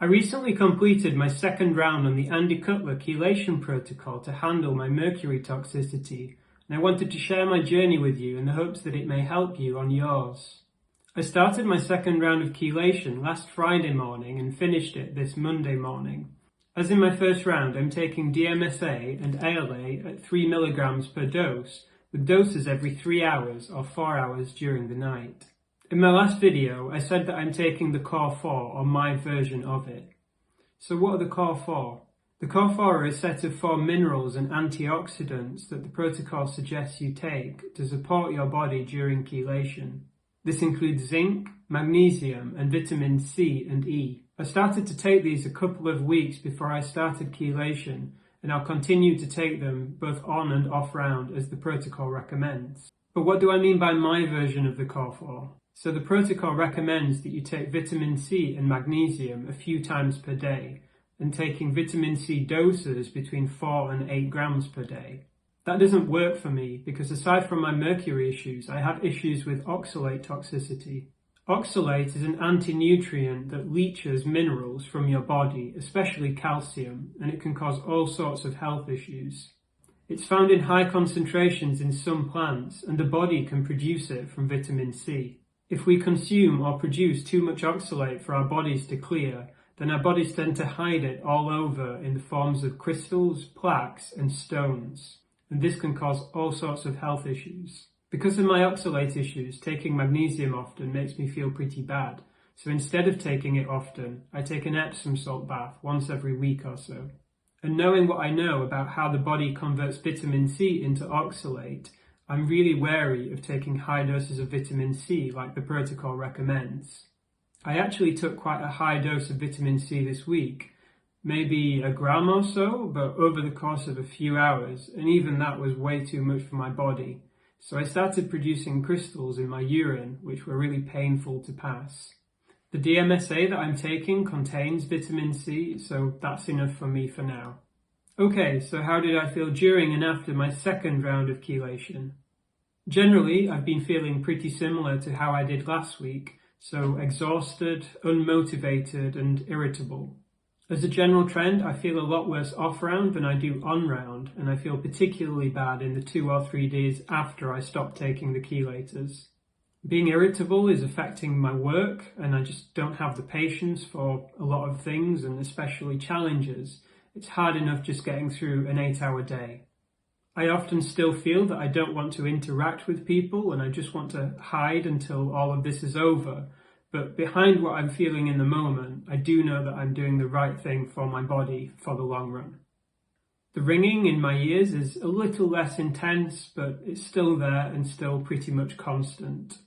I recently completed my second round on the Andy Cutler Chelation protocol to handle my mercury toxicity, and I wanted to share my journey with you in the hopes that it may help you on yours. I started my second round of chelation last Friday morning and finished it this Monday morning. As in my first round, I'm taking DMSA and ALA at 3 mg per dose, with doses every 3 hours or 4 hours during the night. In my last video, I said that I'm taking the Core 4, or my version of it. So what are the Core 4? The Core 4 are a set of 4 minerals and antioxidants that the protocol suggests you take to support your body during chelation. This includes zinc, magnesium, and vitamin C and E. I started to take these a couple of weeks before I started chelation, and I'll continue to take them both on and off round as the protocol recommends. But what do I mean by my version of the Core 4? So the protocol recommends that you take vitamin C and magnesium a few times per day, and taking vitamin C doses between 4 and 8 grams per day. That doesn't work for me because aside from my mercury issues, I have issues with oxalate toxicity. Oxalate is an anti-nutrient that leaches minerals from your body, especially calcium, and it can cause all sorts of health issues. It's found in high concentrations in some plants, and the body can produce it from vitamin C. If we consume or produce too much oxalate for our bodies to clear, then our bodies tend to hide it all over in the forms of crystals, plaques, and stones. And this can cause all sorts of health issues. Because of my oxalate issues, taking magnesium often makes me feel pretty bad. So instead of taking it often, I take an Epsom salt bath once every week or so. And knowing what I know about how the body converts vitamin C into oxalate, I'm really wary of taking high doses of vitamin C like the protocol recommends. I actually took quite a high dose of vitamin C this week, maybe a gram or so, but over the course of a few hours, and even that was way too much for my body. So I started producing crystals in my urine, which were really painful to pass. The DMSA that I'm taking contains vitamin C, so that's enough for me for now. Okay, so how did I feel during and after my second round of chelation? Generally, I've been feeling pretty similar to how I did last week, so exhausted, unmotivated, and irritable. As a general trend, I feel a lot worse off-round than I do on-round, and I feel particularly bad in the 2 or 3 days after I stop taking the chelators. Being irritable is affecting my work, and I just don't have the patience for a lot of things, and especially challenges. It's hard enough just getting through an 8-hour day. I often still feel that I don't want to interact with people and I just want to hide until all of this is over. But behind what I'm feeling in the moment, I do know that I'm doing the right thing for my body for the long run. The ringing in my ears is a little less intense, but it's still there and still pretty much constant.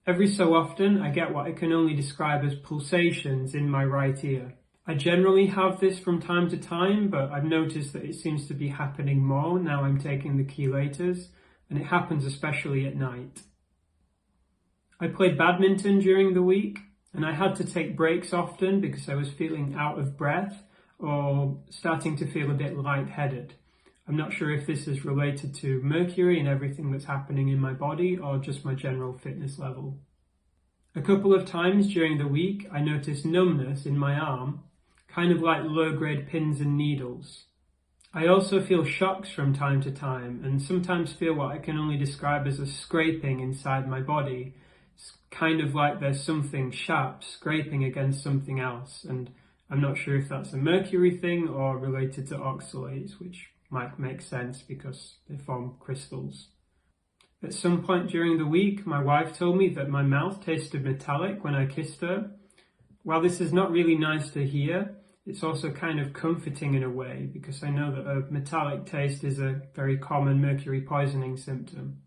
Every so often, I get what I can only describe as pulsations in my right ear. I generally have this from time to time, but I've noticed that it seems to be happening more now I'm taking the chelators, and it happens especially at night. I played badminton during the week, and I had to take breaks often because I was feeling out of breath or starting to feel a bit lightheaded. I'm not sure if this is related to mercury and everything that's happening in my body or just my general fitness level. A couple of times during the week, I noticed numbness in my arm, kind of like low-grade pins and needles. I also feel shocks from time to time and sometimes feel what I can only describe as a scraping inside my body. It's kind of like there's something sharp scraping against something else, and I'm not sure if that's a mercury thing or related to oxalates, which might make sense because they form crystals. At some point during the week, my wife told me that my mouth tasted metallic when I kissed her. While this is not really nice to hear, it's also kind of comforting in a way because I know that a metallic taste is a very common mercury poisoning symptom.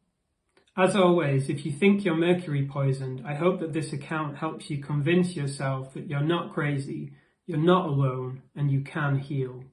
As always, if you think you're mercury poisoned, I hope that this account helps you convince yourself that you're not crazy, you're not alone, and you can heal.